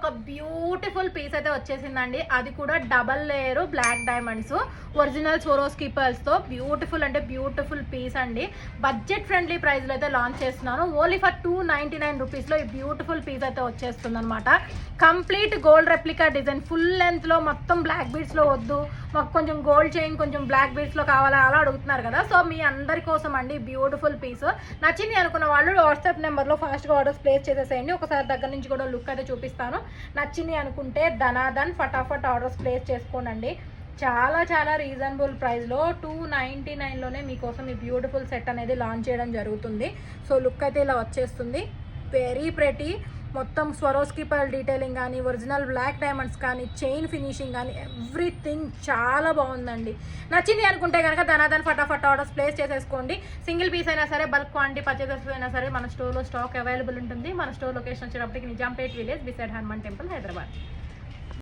ఒక beautiful piece అయితే వచ్చేసిందండి. అది కూడా double layer black diamonds original Swarovski పర్ల్స్తో బ్యూటిఫుల్ అంటే బ్యూటిఫుల్ పీస్ అండి. బడ్జెట్ ఫ్రెండ్లీ ప్రైస్లో అయితే లాంచ్ చేస్తున్నాను. ఓన్లీ ఫర్ 299 రూపీస్లో ఈ బ్యూటిఫుల్ పీస్ అయితే వచ్చేస్తుంది అనమాట. Complete gold replica design full లెంత్లో మొత్తం బ్లాక్ బీడ్స్లో వద్దు, మాకు కొంచెం గోల్డ్ చైన్ కొంచెం బ్లాక్ బీడ్స్లో కావాలా అలా అడుగుతున్నారు కదా. సో మీ అందరి కోసం అండి బ్యూటిఫుల్ పీస్. నచ్చింది అనుకున్న వాళ్ళు వాట్సాప్ నెంబర్లో ఫాస్ట్గా ఆర్డర్స్ ప్లేస్ చేసేసేయండి. ఒకసారి దగ్గర నుంచి కూడా లుక్ అయితే చూపిస్తాను. నచ్చింది అనుకుంటే ధనాధన్ ఫటాఫట్ ఆర్డర్స్ ప్లేస్ చేసుకోనండి. చాలా చాలా రీజనబుల్ ప్రైస్లో 299లోనే మీకోసం ఈ బ్యూటిఫుల్ సెట్ అనేది లాంచ్ చేయడం జరుగుతుంది. సో లుక్ అయితే ఇలా వచ్చేస్తుంది. Very pretty. మొత్తం స్వరోస్కి పర్ల్ డీటెయిలింగ్ కానీ, ఒరిజినల్ బ్లాక్ డైమండ్స్ కానీ, చైన్ ఫినిషింగ్ కానీ ఎవ్రీథింగ్ చాలా బాగుందండి. నచ్చింది అనుకుంటే కనుక ధనాధన్ ఫటాఫట్ ఆర్డర్స్ ప్లేస్ చేసేసుకోండి. సింగిల్ పీస్ అయినా సరే, బల్క్ క్వాంటిటీ పర్చేసెస్ అయినా సరే మన స్టోర్లో స్టాక్ అవైలబుల్ ఉంటుంది. మన స్టోర్ లొకేషన్ వచ్చేటప్పటికి Nizampet village beside Hanuman temple, Hyderabad.